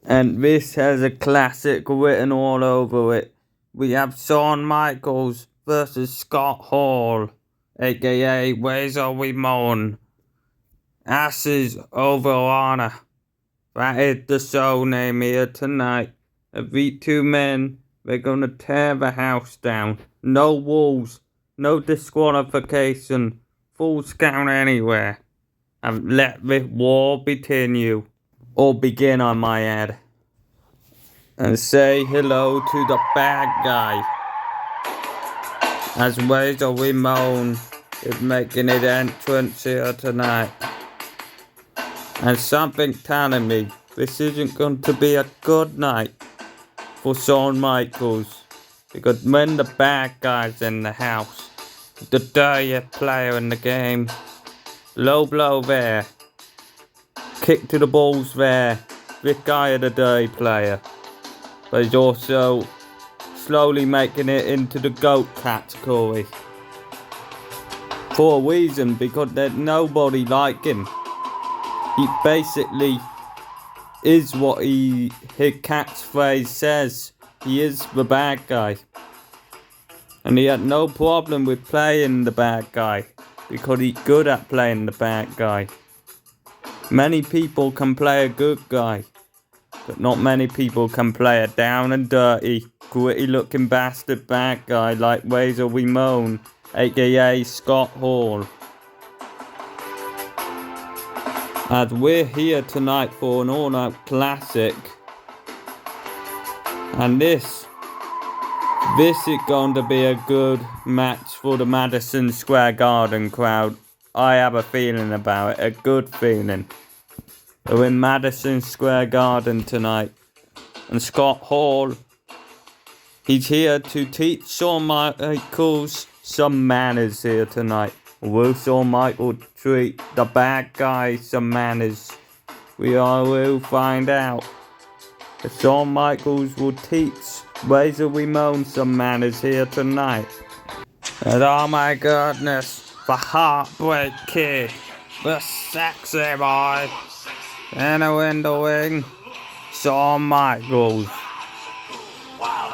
And this has a classic written all over it. We have Shawn Micauls versus Scott Hall, aka Razor Ramon. Ashes over honor. That is the show name here tonight. Of these two men, they're gonna tear the house down. No walls, no disqualification, full count anywhere. And let this war continue. Or begin, I might add. And say hello to the bad guy. As Razor Ramon is making his entrance here tonight. And something telling me this isn't going to be a good night for Shawn Micauls. Because when the bad guy's in the house, the dirtiest player in the game, low blow there, kick to the balls there, this guy is a dirty player. But he's also slowly making it into the GOAT category. For a reason, because there's nobody like him. He basically is what his catchphrase says. He is the bad guy. And he had no problem with playing the bad guy, because he's good at playing the bad guy. Many people can play a good guy, but not many people can play a down and dirty, gritty looking bastard bad guy like Razor Ramon, aka Scott Hall. As we're here tonight for an all-out classic, and this is going to be a good match for the Madison Square Garden crowd. I have a feeling about it, a good feeling. We're in Madison Square Garden tonight, and Scott Hall, he's here to teach Shawn Micauls some manners here tonight. Will Shawn Micauls treat the bad guy some manners? We all will find out. If Shawn Micauls will teach Razor Ramon some manners here tonight. And oh my goodness, the Heartbreak Kid, the sexy boy, and in the wing, Shawn Micauls,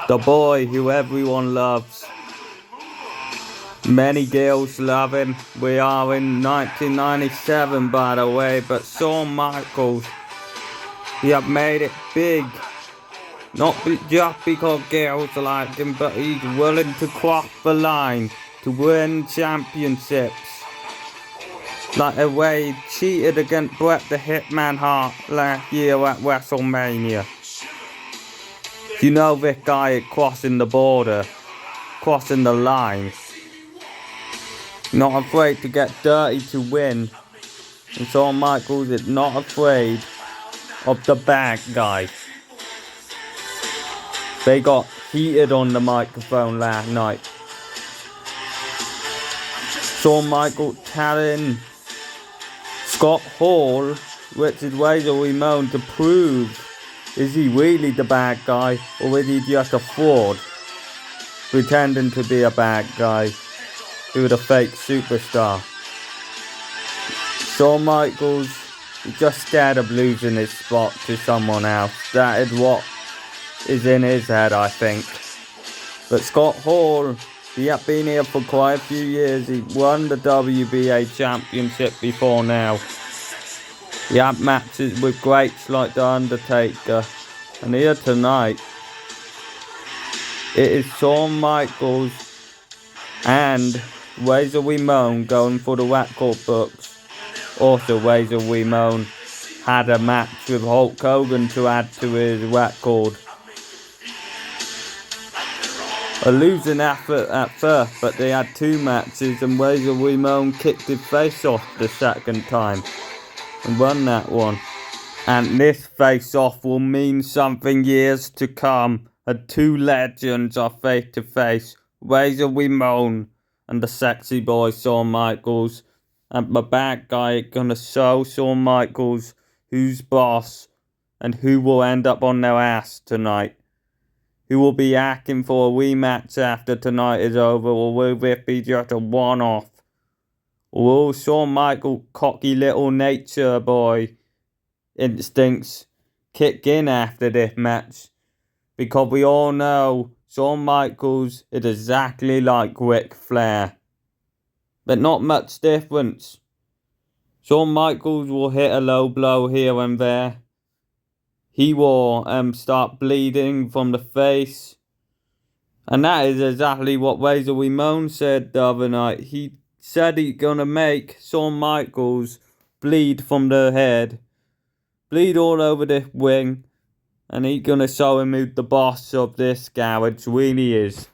the boy who everyone loves. Many girls love him. We are in 1997, by the way, but Shawn Micauls, he have made it big. Not just because girls like him, but he's willing to cross the line to win championships. Like the way he cheated against Bret the Hitman Hart last year at WrestleMania. You know this guy is crossing the border, crossing the line. Not afraid to get dirty to win. And Shawn Micauls is not afraid of the bad guy. They got heated on the microphone last night. Shawn Micauls telling Scott Hall, which is Razor Ramon, to prove, is he really the bad guy, or is he just a fraud pretending to be a bad guy with a fake superstar? Shawn Micauls is just scared of losing his spot to someone else. That is what is in his head, I think. But Scott Hall, he had been here for quite a few years. He won the WBA championship before now. He had matches with greats like The Undertaker. And here tonight, it is Shawn Micauls and Razor Ramon going for the record books. Also, Razor Ramon had a match with Hulk Hogan to add to his record. A losing effort at first, but they had two matches and Razor Ramon kicked his face off the second time and won that one. And this face-off will mean something years to come. And two legends are face to face, Razor Ramon and the sexy boy Shawn Micauls. And the bad guy gonna show Shawn Micauls who's boss and who will end up on their ass tonight. Who will be asking for a rematch after tonight is over, or will this be just a one-off? Or will Shawn Michaels' cocky little nature boy instincts kick in after this match. Because we all know Shawn Michaels is exactly like Ric Flair. But not much difference. Shawn Michaels will hit a low blow here and there. He will start bleeding from the face. And that is exactly what Razor Ramon said the other night. He said he's gonna make Shawn Michaels bleed from the head. Bleed all over the ring. And he's gonna show him who the boss of this garage really is.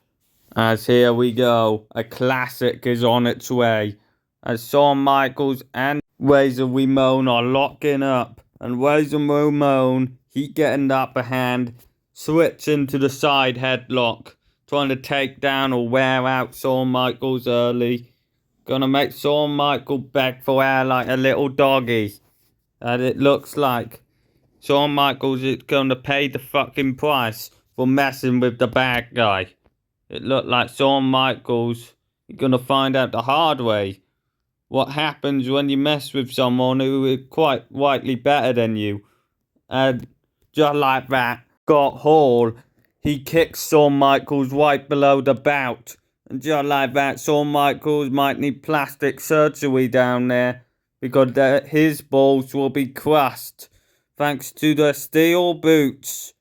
As here we go. A classic is on its way. As Shawn Michaels and Razor Ramon are locking up. And Razor Ramon, he getting the upper hand. Switching to the side headlock. Trying to take down or wear out Shawn Michaels early. Gonna make Shawn Michaels beg for air like a little doggy. And it looks like Shawn Michaels is gonna pay the fucking price for messing with the bad guy. It looked like Shawn Michaels is gonna find out the hard way what happens when you mess with someone who is quite widely better than you. And just like that, Scott Hall, he kicks Shawn Michaels right below the belt. And just like that, Shawn Michaels might need plastic surgery down there because his balls will be crushed thanks to the steel boots.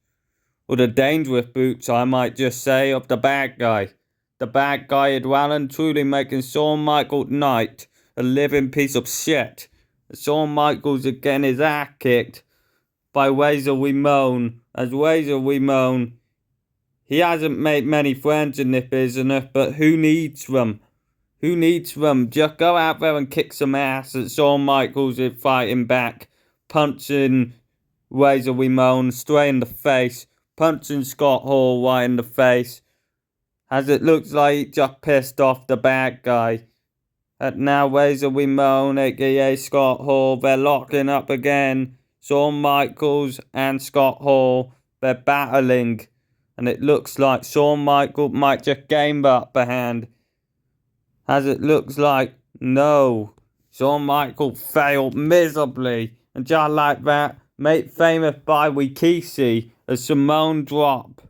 Or the dangerous boots, I might just say, of the bad guy. The bad guy is well and truly making Shawn Michaels Knight a living piece of shit. Shawn Michaels is getting his ass kicked by Razor Ramon. As Razor Ramon, he hasn't made many friends in this business, but who needs them? Who needs them? Just go out there and kick some ass. And Shawn Michaels is fighting back, punching Razor Ramon straight in the face, punching Scott Hall right in the face. As it looks like he just pissed off the bad guy. And now Razor Ramon, aka Scott Hall, they're locking up again. Shawn Michaels and Scott Hall, they're battling. And it looks like Shawn Michaels might just gain the upper hand. As it looks like, no. Shawn Michaels failed miserably. And just like that, made famous by Rikishi, a Simone drop.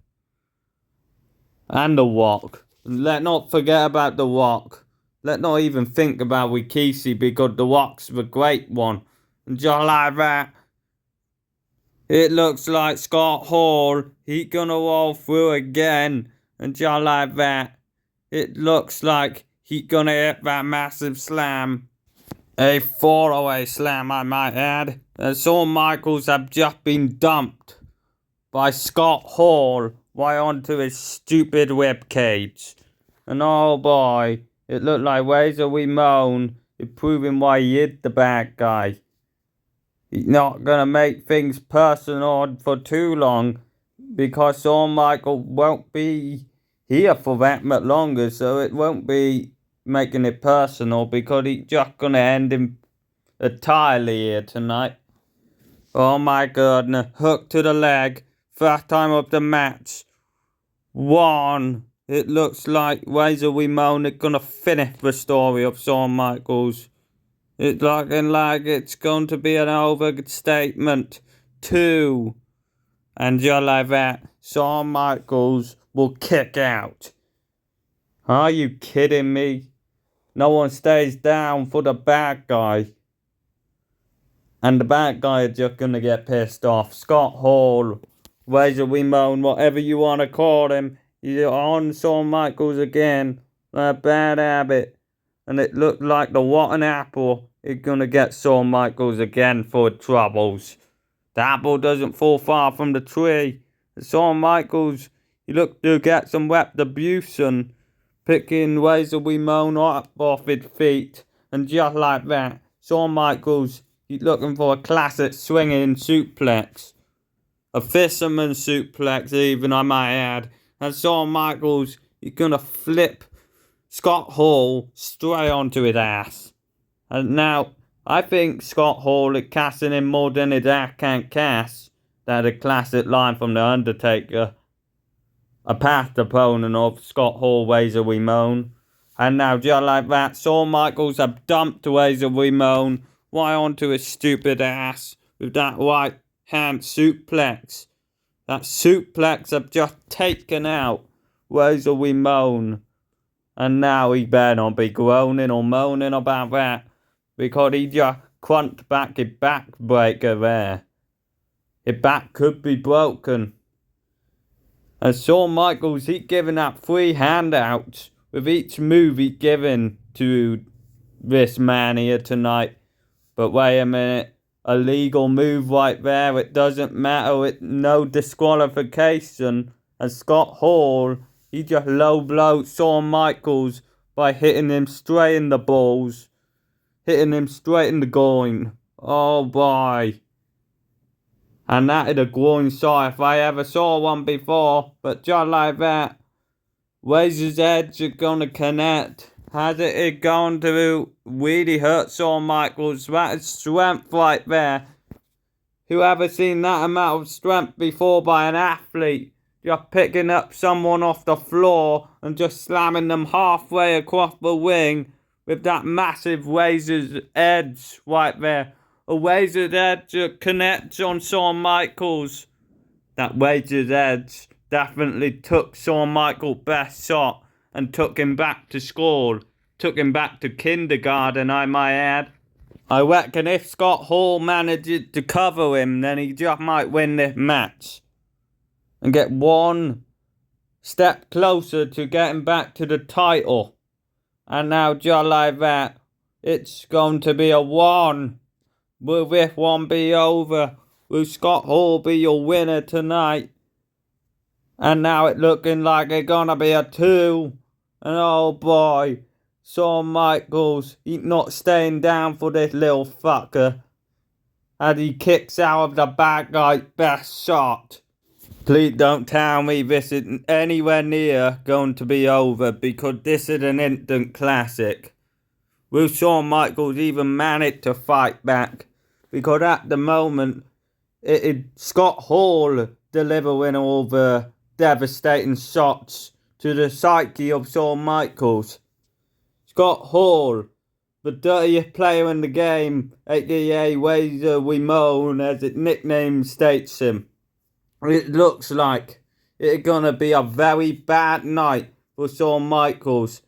And The Rock. Let not forget about The Rock. Let not even think about Rikishi because The Rock's the great one. And just like that, it looks like Scott Hall, he gonna roll through again. And just like that, it looks like he gonna hit that massive slam. A 4-away slam, I might add. And Shawn Michaels have just been dumped by Scott Hall right onto his stupid rib cage. And oh boy, it looked like Razor Ramon is proving why he is the bad guy. He's not gonna make things personal for too long because Shawn Michaels won't be here for that much longer, so it won't be making it personal because he's just gonna end him entirely here tonight. Oh my goodness, hook to the leg, first time of the match. 1. It looks like Razor Ramon is gonna finish the story of Shawn Michaels. It's looking like it's going to be an overstatement. 2. And just like that, Shawn Michaels will kick out. Are you kidding me? No one stays down for the bad guy. And the bad guy is just gonna get pissed off. Scott Hall, Razor Ramon, whatever you want to call him, he's on Shawn Michaels again. A bad habit. And it looked like the rotten apple is gonna get Shawn Michaels again for troubles. The apple doesn't fall far from the tree. Shawn Michaels, he looked to get some retribution, picking Razor Ramon up off his feet. And just like that, Shawn Michaels, he's looking for a classic swinging suplex. A fisherman suplex even, I might add. And Shawn Michaels, he's gonna flip Scott Hall straight onto his ass. And now, I think Scott Hall is casting in more than his ass can't cast. That's a classic line from The Undertaker. A past opponent of Scott Hall, Razor Ramon. And now, just like that, Shawn Michaels have dumped Razor Ramon right onto his stupid ass with that right hand suplex. That suplex have just taken out Razor Ramon. And now he better not be groaning or moaning about that, because he just crunched back his back breaker there. His back could be broken. And Shawn Michaels, he given up 3 handouts with each move he given to this man here tonight. But wait a minute. A legal move right there. It doesn't matter. It's no disqualification. And Scott Hall, he just low blowed Shawn Michaels by hitting him straight in the balls. Hitting him straight in the groin. Oh boy. And that is a groin shot if I ever saw one before. But just like that, Razor's Edge are going to connect. Has it going to really hurt Shawn Michaels? That is strength right there. Who ever seen that amount of strength before by an athlete? Just picking up someone off the floor and just slamming them halfway across the ring with that massive Razor's Edge right there. A Razor's Edge that connects on Shawn Michaels. That Razor's Edge definitely took Shawn Michaels' best shot and took him back to school. Took him back to kindergarten, I might add. I reckon if Scott Hall manages to cover him, then he just might win this match. And get one step closer to getting back to the title. And now just like that, it's going to be a 1. Will this one be over? Will Scott Hall be your winner tonight? And now it's looking like it's gonna be a 2. And oh boy, Shawn Michaels, he's not staying down for this little fucker. As he kicks out of the bad guy's best shot. Please don't tell me this isn't anywhere near going to be over, because this is an instant classic. Will Shawn Michaels even manage to fight back? Because at the moment, it is Scott Hall delivering all the devastating shots to the psyche of Shawn Michaels. Scott Hall, the dirtiest player in the game, aka Razor Ramon, as its nickname states him. It looks like it's gonna be a very bad night for Shawn Michaels,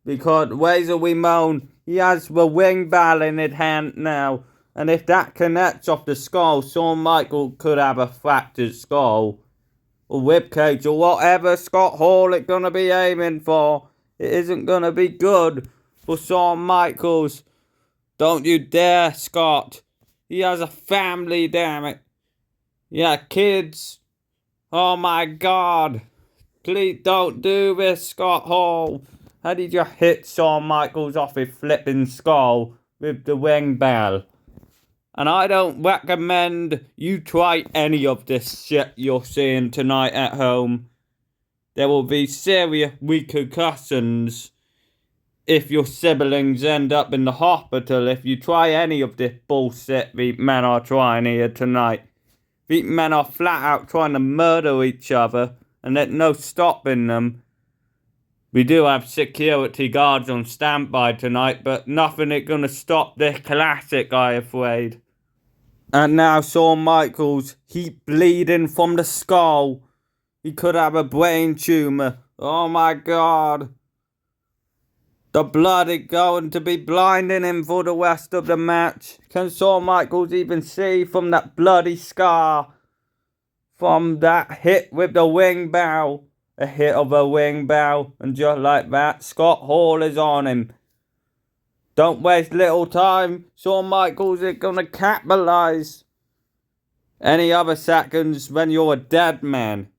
because Razor Ramon, he has the wing ball in his hand now, and if that connects off the skull, Shawn Michaels could have a fractured skull, or ribcage, or whatever Scott Hall is gonna be aiming for. It isn't gonna be good for Shawn Michaels. Don't you dare, Scott. He has a family, damn it. Yeah, kids. Oh my God. Please don't do this, Scott Hall. How did you hit Shawn Michaels off his flipping skull with the wing bell? And I don't recommend you try any of this shit you're seeing tonight at home. There will be serious repercussions if your siblings end up in the hospital if you try any of this bullshit these men are trying here tonight. These men are flat out trying to murder each other, and there's no stopping them. We do have security guards on standby tonight, but nothing is going to stop this classic, I'm afraid. And now Shawn Michaels, he bleeding from the skull. He could have a brain tumor. Oh my God. The blood is going to be blinding him for the rest of the match. Can Shawn Michaels even see from that bloody scar? From that hit with the wing bow. A hit of a wing bow. And just like that, Scott Hall is on him. Don't waste little time. Shawn Michaels is going to capitalize. Any other seconds when you're a dead man.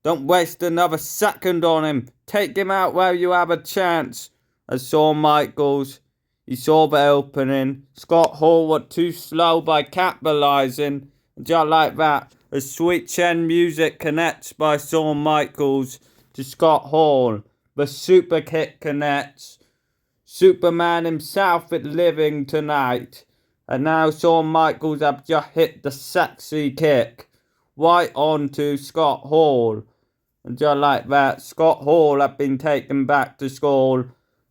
Don't waste another second on him. Take him out while you have a chance. As Shawn Michaels, he saw the opening. Scott Hall was too slow by capitalizing. And just like that, a sweet chin music connects by Shawn Michaels to Scott Hall. The super kick connects. Superman himself is living tonight. And now Shawn Michaels have just hit the sexy kick right onto Scott Hall. And just like that, Scott Hall have been taken back to school.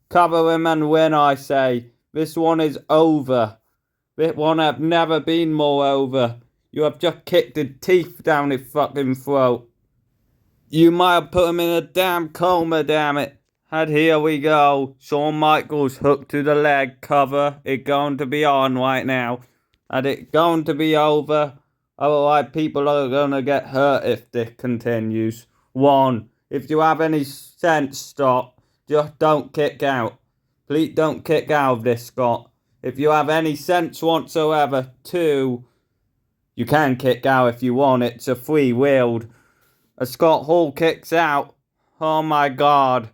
Cover him and win, I say. This one is over. This one have never been more over. You have just kicked his teeth down his fucking throat. You might have put him in a damn coma, damn it. And here we go. Shawn Michaels hook to the leg cover. It's going to be on right now. And it's going to be over. Otherwise, people are going to get hurt if this continues. 1. If you have any sense, stop. Just don't kick out. Please don't kick out of this, Scott. If you have any sense whatsoever. 2. You can kick out if you want. It's a free-willed. As Scott Hall kicks out. Oh my God.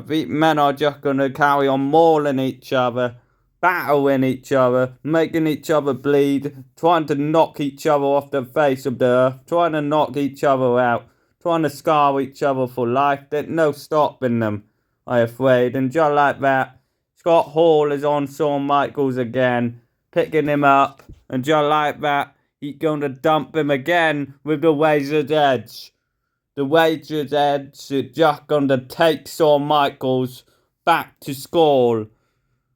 These men are just going to carry on mauling each other, battling each other, making each other bleed, trying to knock each other off the face of the earth, trying to knock each other out, trying to scar each other for life. There's no stopping them, I'm afraid. And just like that, Scott Hall is on Shawn Michaels again, picking him up. And just like that, he's going to dump him again with the razor's edge. The razor's edge is just going to take Shawn Michaels back to school.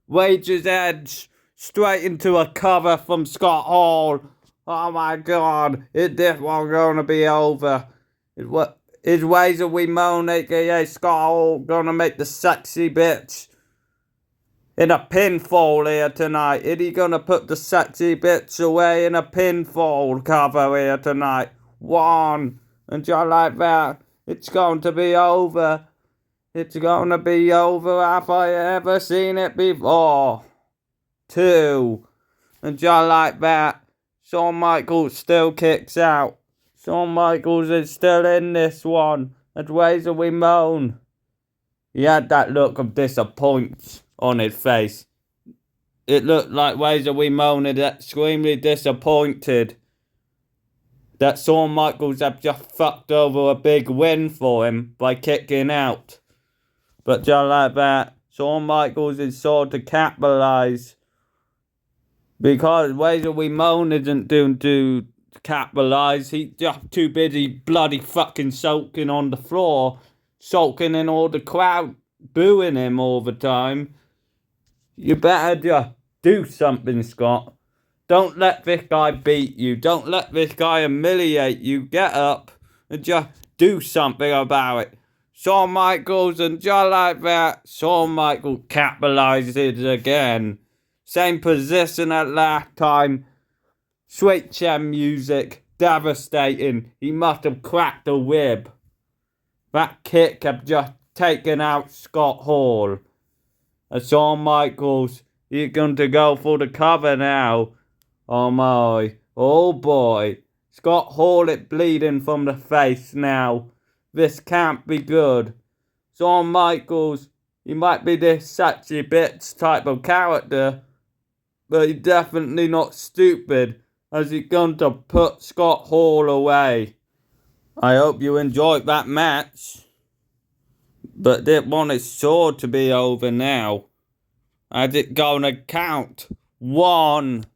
Razor's edge straight into a cover from Scott Hall. Oh my God, is this one going to be over? Is Razor Ramon, aka Scott Hall, going to make the sexy bitch in a pinfall here tonight? Is he going to put the sexy bitch away in a pinfall cover here tonight? 1. And just like that, it's going to be over. It's going to be over. Have I ever seen it before? 2. And just like that, Shawn Michaels still kicks out. Shawn Michaels is still in this one. And Razor Ramon, he had that look of disappointment on his face. It looked like Razor Ramon is extremely disappointed that Shawn Michaels have just fucked over a big win for him by kicking out. But just like that, Shawn Michaels is sure to capitalise. Because Razor Ramon isn't doing to capitalise. He's just too busy bloody fucking sulking on the floor. Sulking in all the crowd, booing him all the time. You better just do something, Scott. Don't let this guy beat you. Don't let this guy humiliate you. Get up and just do something about it. Shawn Michaels, and just like that, Shawn Michaels capitalizes again. Same position as last time. Sweet chin music. Devastating. He must have cracked a rib. That kick had just taken out Scott Hall. And Shawn Michaels, he's going to go for the cover now. Oh my, oh boy. Scott Hall is bleeding from the face now. This can't be good. Shawn Michaels, he might be this sexy bitch type of character, but he's definitely not stupid, as he's going to put Scott Hall away. I hope you enjoyed that match, but this one is sure to be over now. As it's going to count 1.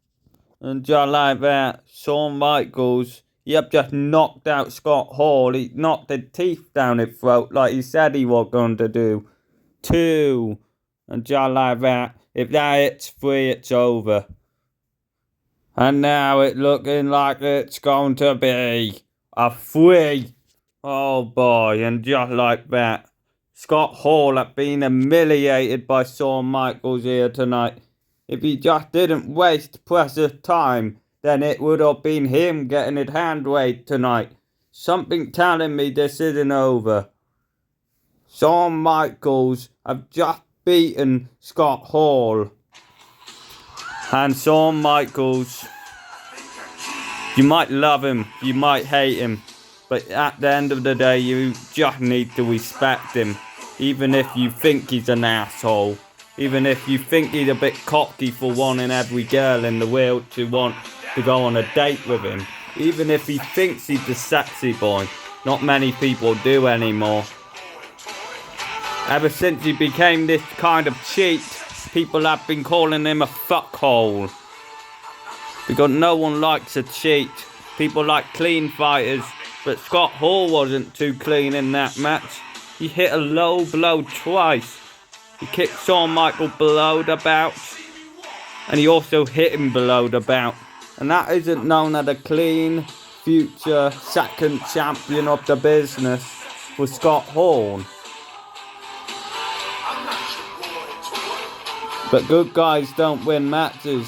And just like that, Shawn Michaels, he have just knocked out Scott Hall. He knocked the teeth down his throat like he said he was going to do. 2. And just like that, if that hits 3, it's over. And now it's looking like it's going to be a 3. Oh boy, and just like that, Scott Hall have been humiliated by Shawn Michaels here tonight. If he just didn't waste precious time, then it would have been him getting his hand raised tonight. Something telling me this isn't over. Shawn Michaels have just beaten Scott Hall. And Shawn Michaels, you might love him, you might hate him, but at the end of the day, you just need to respect him. Even if you think he's an asshole. Even if you think he's a bit cocky for wanting every girl in the world to want to go on a date with him. Even if he thinks he's the sexy boy. Not many people do anymore. Ever since he became this kind of cheat, people have been calling him a fuckhole. Because no one likes a cheat. People like clean fighters. But Scott Hall wasn't too clean in that match. He hit a low blow twice. He kicked Shawn Michaels below the belt. And he also hit him below the belt. And that isn't known as a clean future second champion of the business for Scott Hall. But good guys don't win matches.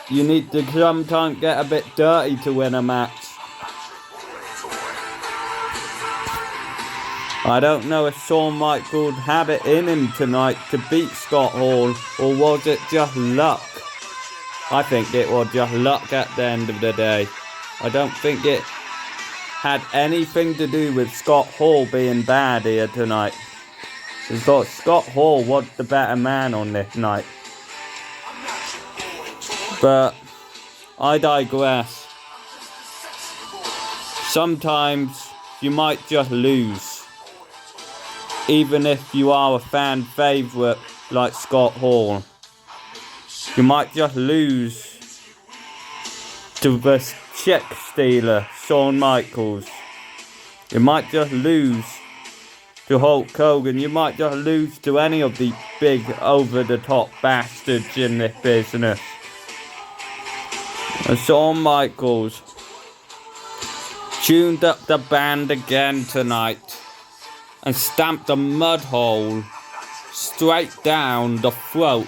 You need to sometimes get a bit dirty to win a match. I don't know if Shawn Micauls had it in him tonight to beat Scott Hall, or was it just luck? I think it was just luck at the end of the day. I don't think it had anything to do with Scott Hall being bad here tonight. Because Scott Hall was the better man on this night. But I digress. Sometimes you might just lose. Even if you are a fan favourite like Scott Hall. You might just lose to the check stealer, Shawn Micauls. You might just lose to Hulk Hogan. You might just lose to any of the big over-the-top bastards in this business. And Shawn Micauls tuned up the band again tonight and stamped a mud hole straight down the throat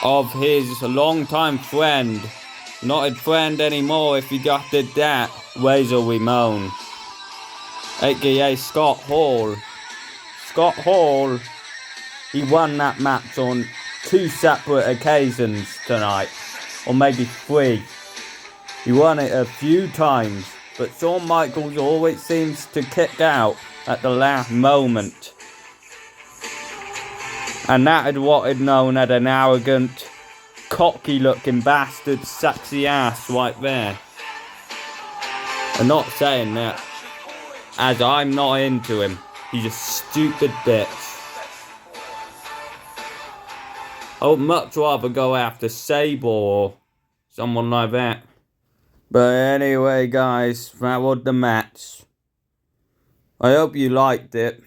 of his longtime friend. Not his friend anymore if he just did that. Razor Ramon, aka Scott Hall. Scott Hall, he won that match on 2 separate occasions tonight. Or maybe 3. He won it a few times. But Shawn Micauls always seems to kick out at the last moment. And that is what is known as an arrogant, cocky looking bastard sexy ass right there. I'm not saying that as I'm not into him. He's a stupid bitch. I would much rather go after Sabre or someone like that. But anyway guys, that was the match. I hope you liked it.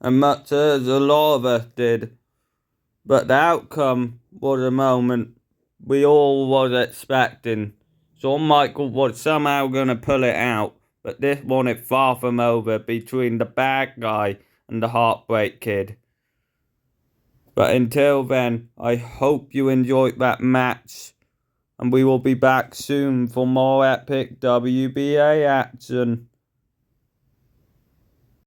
And much as a lot of us did. But the outcome was a moment we all was expecting. Shawn Micauls was somehow going to pull it out. But this one is far from over between the bad guy and the Heartbreak Kid. But until then, I hope you enjoyed that match. And we will be back soon for more epic WBA action.